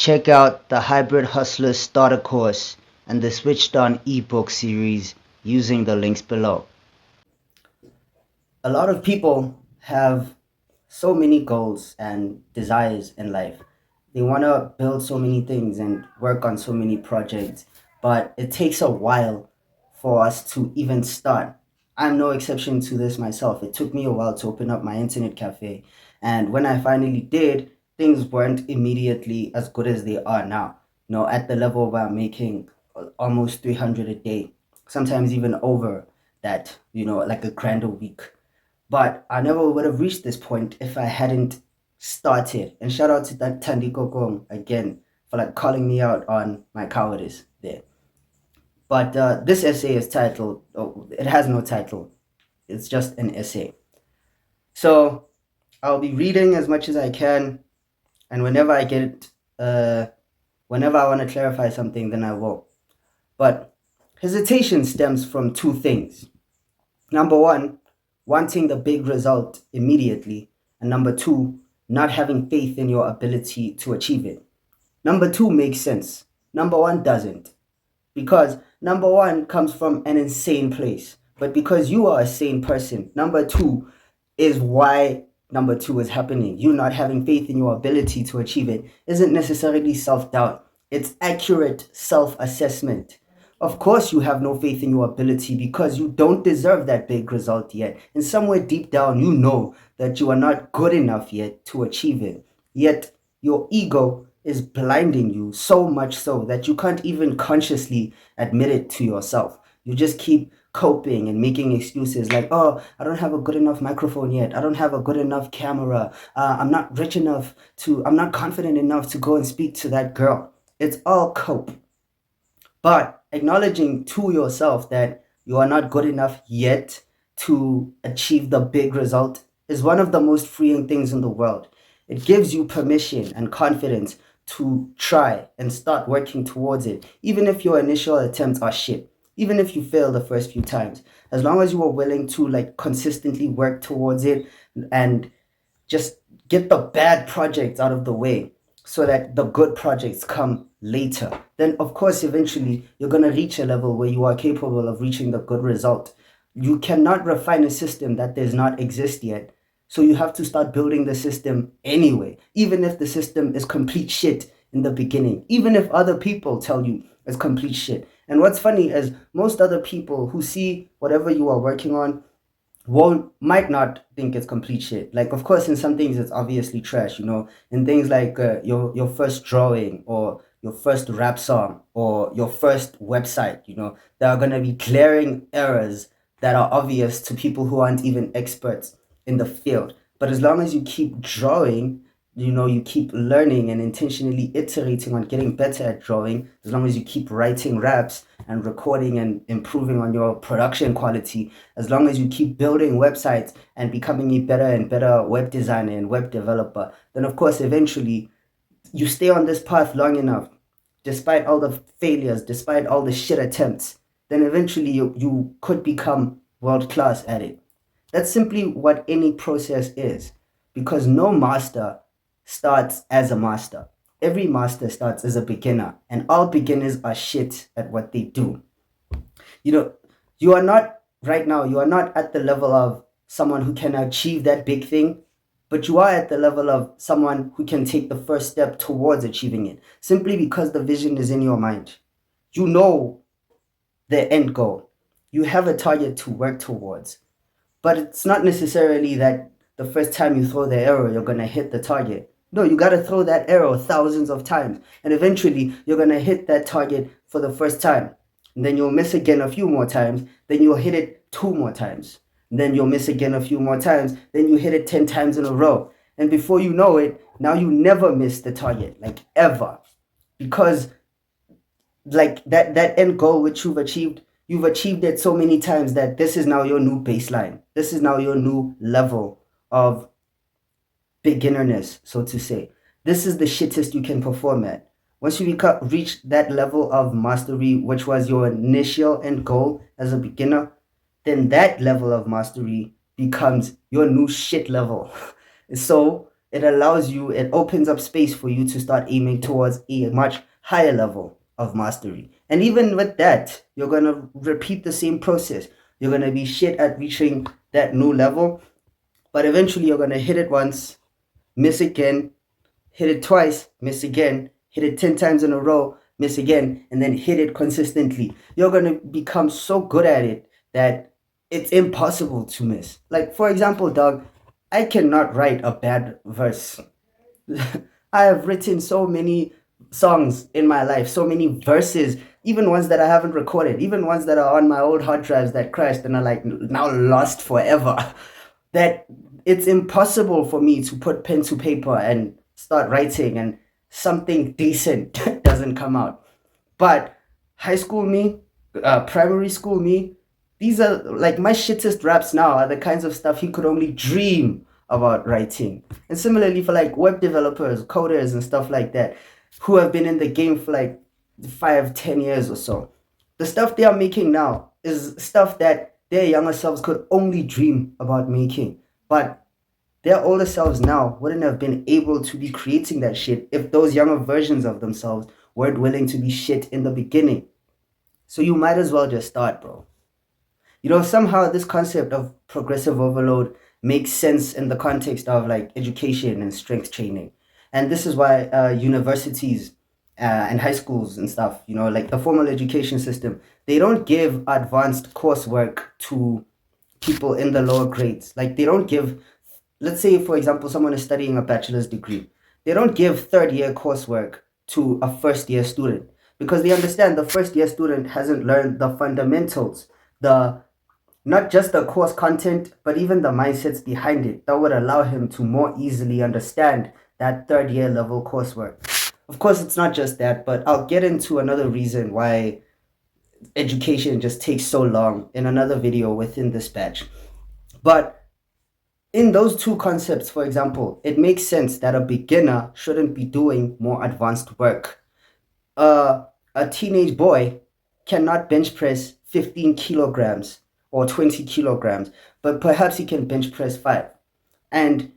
Check out the Hybrid Hustler Starter Course and the Switched On ebook series using the links below. A lot of people have so many goals and desires in life. They want to build so many things and work on so many projects, but it takes a while for us to even start. I'm no exception to this myself. It took me a while to open up my internet cafe, and when I finally did, things weren't immediately as good as they are now. At the level where I'm making almost 300 a day, sometimes even over that, like a grand a week. But I never would have reached this point if I hadn't started. And shout out to that Tandiko Gong again for like calling me out on my cowardice there. But this essay is titled, oh, it has no title. It's just an essay. So I'll be reading as much as I can, and whenever I want to clarify something, then I will. But hesitation stems from two things. Number one, wanting the big result immediately, and number two, not having faith in your ability to achieve it. Number two makes sense. Number one doesn't. Because number one comes from an insane place. But because you are a sane person, number two is why number two is happening. You not having faith in your ability to achieve it isn't necessarily self-doubt. It's accurate self-assessment. Of course, you have no faith in your ability because you don't deserve that big result yet. And somewhere deep down, you know that you are not good enough yet to achieve it. Yet, your ego is blinding you so much so that you can't even consciously admit it to yourself. You just keep coping and making excuses like, oh, I don't have a good enough microphone yet. I don't have a good enough camera. I'm not rich enough I'm not confident enough to go and speak to that girl. It's all cope. But acknowledging to yourself that you are not good enough yet to achieve the big result is one of the most freeing things in the world. It gives you permission and confidence to try and start working towards it, even if your initial attempts are shit, even if you fail the first few times. As long as you are willing to like consistently work towards it and just get the bad projects out of the way so that the good projects come later, then of course eventually you're going to reach a level where you are capable of reaching the good result. You cannot refine a system that does not exist yet, so you have to start building the system anyway, even if the system is complete shit in the beginning, even if other people tell you it's complete shit. And what's funny is most other people who see whatever you are working on might not think it's complete shit. Like, of course, in some things it's obviously trash, in things like your first drawing or your first rap song or your first website, there are going to be glaring errors that are obvious to people who aren't even experts in the field. But as long as you keep drawing, you keep learning and intentionally iterating on getting better at drawing, as long as you keep writing raps and recording and improving on your production quality, as long as you keep building websites and becoming a better and better web designer and web developer, then of course eventually you stay on this path long enough, despite all the failures, despite all the shit attempts, then eventually you could become world class at it. That's simply what any process is, because no master starts as a master. Every master starts as a beginner, and all beginners are shit at what they do. You are not right now, you are not at the level of someone who can achieve that big thing, but you are at the level of someone who can take the first step towards achieving it, simply because the vision is in your mind. You know the end goal. You have a target to work towards. But it's not necessarily that the first time you throw the arrow, you're going to hit the target. No, you got to throw that arrow thousands of times. And eventually, you're going to hit that target for the first time. And then you'll miss again a few more times. Then you'll hit it 2 more times. And then you'll miss again a few more times. Then you hit it 10 times in a row. And before you know it, now you never miss the target, like ever. Because like that end goal which you've achieved it so many times that this is now your new baseline. This is now your new level of beginnerness, so to say. This is the shittest you can perform at. Once you reach that level of mastery, which was your initial end goal as a beginner, then that level of mastery becomes your new shit level. So it allows you, it opens up space for you to start aiming towards a much higher level of mastery. And even with that, you're going to repeat the same process. You're going to be shit at reaching that new level, but eventually you're going to hit it once, miss again, hit it twice, miss again, hit it 10 times in a row, miss again, and then hit it consistently. You're going to become so good at it that it's impossible to miss. Like, for example, dog, I cannot write a bad verse. I have written so many songs in my life, so many verses, even ones that I haven't recorded, even ones that are on my old hard drives that crashed and are like now lost forever, that it's impossible for me to put pen to paper and start writing and something decent doesn't come out. But high school me, primary school me, these are like my shittest raps now are the kinds of stuff he could only dream about writing. And similarly for like web developers, coders, and stuff like that, who have been in the game for like 5, 10 years or so. The stuff they are making now is stuff that their younger selves could only dream about making. But their older selves now wouldn't have been able to be creating that shit if those younger versions of themselves weren't willing to be shit in the beginning. So you might as well just start, bro. You know, somehow this concept of progressive overload makes sense in the context of like education and strength training. And this is why universities and high schools and stuff, you know, like the formal education system, they don't give advanced coursework to people in the lower grades. Like they don't give, let's say, for example, someone is studying a bachelor's degree. They don't give third year coursework to a first year student because they understand the first year student hasn't learned the fundamentals, the not just the course content, but even the mindsets behind it that would allow him to more easily understand that third year level coursework. Of course, it's not just that, but I'll get into another reason why education just takes so long in another video within this batch. But in those two concepts, for example, it makes sense that a beginner shouldn't be doing more advanced work. A teenage boy cannot bench press 15 kilograms or 20 kilograms, but perhaps he can bench press 5. And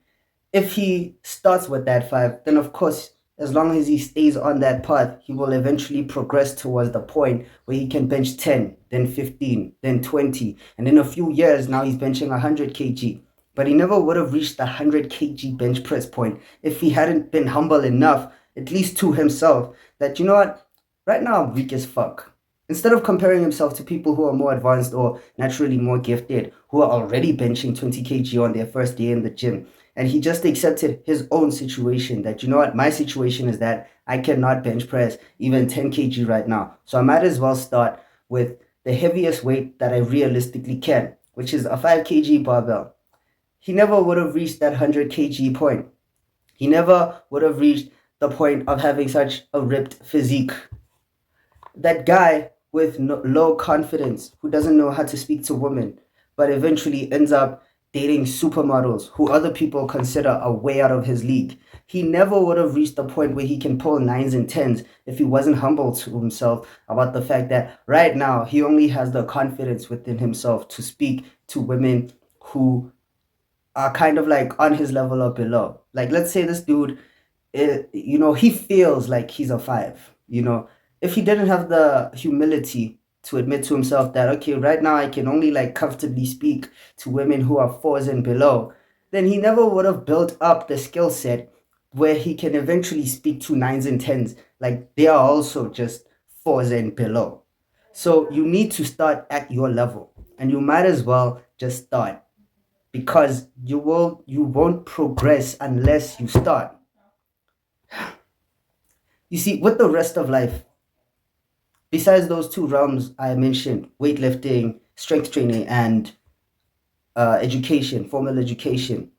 if he starts with that 5, then of course, as long as he stays on that path, he will eventually progress towards the point where he can bench 10, then 15, then 20. And in a few years, now he's benching 100 kg. But he never would have reached the 100 kg bench press point if he hadn't been humble enough, at least to himself, that, you know what, right now I'm weak as fuck. Instead of comparing himself to people who are more advanced or naturally more gifted, who are already benching 20 kg on their first day in the gym, and he just accepted his own situation that, you know what, my situation is that I cannot bench press even 10 kg right now. So I might as well start with the heaviest weight that I realistically can, which is a 5 kg barbell. He never would have reached that 100 kg point. He never would have reached the point of having such a ripped physique. That guy with low confidence who doesn't know how to speak to women, but eventually ends up dating supermodels who other people consider are way out of his league. He never would have reached the point where he can pull 9s and 10s if he wasn't humble to himself about the fact that right now he only has the confidence within himself to speak to women who are kind of like on his level or below. Like, let's say this dude, you know, he feels like he's a 5, you know. If he didn't have the humility to admit to himself that, okay, right now I can only like comfortably speak to women who are 4s and below, then he never would have built up the skill set where he can eventually speak to 9s and 10s. Like they are also just 4s and below. So you need to start at your level, and you might as well just start, because you won't progress unless you start. You see, with the rest of life, besides those two realms I mentioned, weightlifting, strength training, and education, formal education,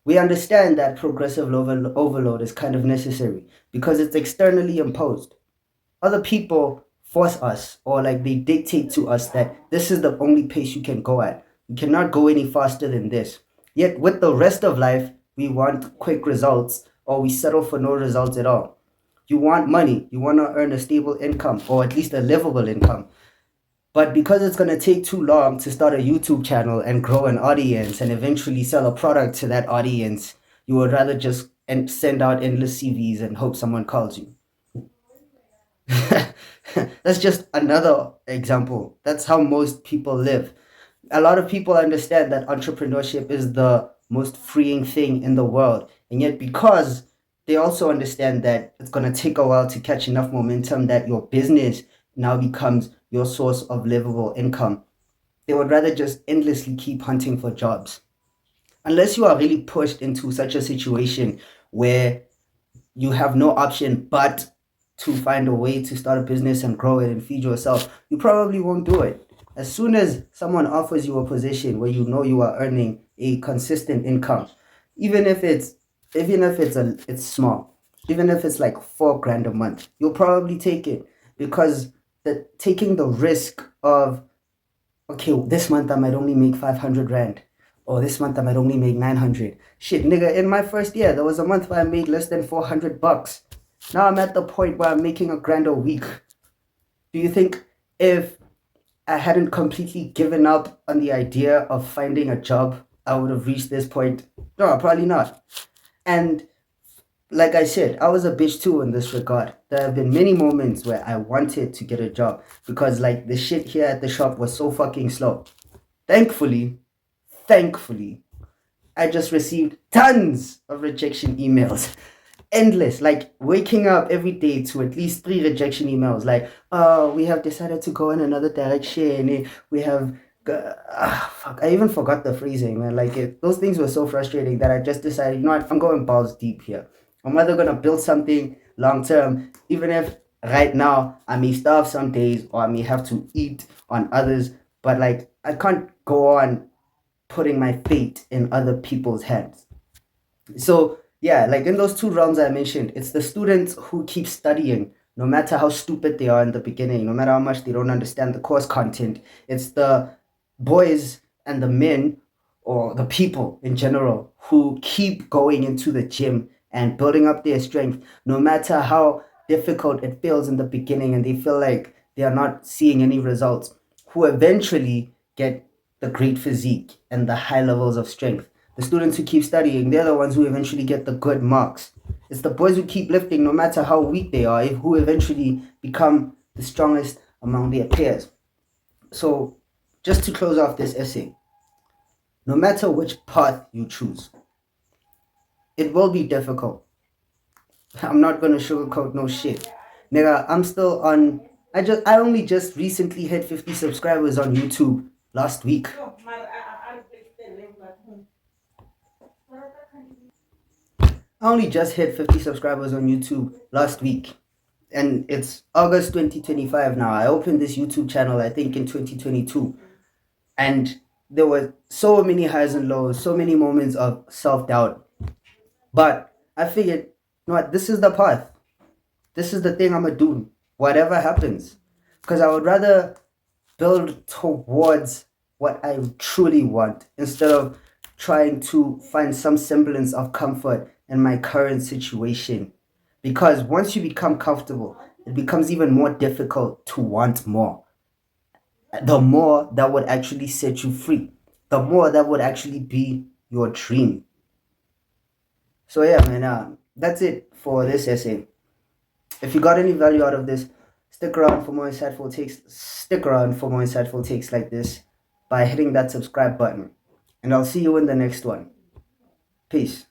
we understand that progressive overload is kind of necessary because it's externally imposed. Other people force us, or like they dictate to us that this is the only pace you can go at. You cannot go any faster than this. Yet with the rest of life, we want quick results, or we settle for no results at all. You want money, you want to earn a stable income, or at least a livable income. But because it's going to take too long to start a YouTube channel and grow an audience and eventually sell a product to that audience, You would rather just send out endless CVs and hope someone calls you. That's just another example. That's how most people live. A lot of people understand that entrepreneurship is the most freeing thing in the world. And yet, because they also understand that it's going to take a while to catch enough momentum that your business now becomes your source of livable income, they would rather just endlessly keep hunting for jobs. Unless you are really pushed into such a situation where you have no option but to find a way to start a business and grow it and feed yourself, you probably won't do it. As soon as someone offers you a position where you know you are earning a consistent income, even if it's small, even if it's like 4 grand a month, you'll probably take it, because taking the risk of, okay, this month I might only make 500 rand, or this month I might only make 900. Shit, nigga, in my first year, there was a month where I made less than 400 bucks. Now I'm at the point where I'm making $1,000 a week. Do you think if I hadn't completely given up on the idea of finding a job, I would have reached this point? No, probably not. And like I said, I was a bitch too in this regard. There have been many moments where I wanted to get a job because like the shit here at the shop was so fucking slow. Thankfully, I just received tons of rejection emails. Endless, like waking up every day to at least 3 rejection emails, like, oh, we have decided to go in another direction. We have, fuck, I even forgot the phrasing, man. Like, those things were so frustrating that I just decided, you know what, I'm going balls deep here. I'm either going to build something long term, even if right now I may starve some days or I may have to eat on others, but like, I can't go on putting my fate in other people's hands. So yeah, like in those 2 realms I mentioned, it's the students who keep studying no matter how stupid they are in the beginning, no matter how much they don't understand the course content. It's the boys and the men, or the people in general, who keep going into the gym and building up their strength no matter how difficult it feels in the beginning and they feel like they are not seeing any results, who eventually get the great physique and the high levels of strength. The students who keep studying, they're the ones who eventually get the good marks. It's the boys who keep lifting no matter how weak they are, who eventually become the strongest among their peers. So, just to close off this essay, no matter which path you choose, it will be difficult. I'm not gonna sugarcoat no shit. Nigga, I'm still on. I only just recently hit 50 subscribers on YouTube last week. I only just hit 50 subscribers on YouTube last week. And it's August 2025 now. I opened this YouTube channel, I think, in 2022. And there were so many highs and lows, so many moments of self-doubt. But I figured, you know what, this is the path. This is the thing I'm going to do, whatever happens. Because I would rather build towards what I truly want instead of trying to find some semblance of comfort in my current situation. Because once you become comfortable, it becomes even more difficult to want more. The more that would actually set you free, the more that would actually be your dream. So yeah, man, that's it for this essay. If you got any value out of this, stick around for more insightful takes. Stick around for more insightful takes like this by hitting that subscribe button. And I'll see you in the next one. Peace.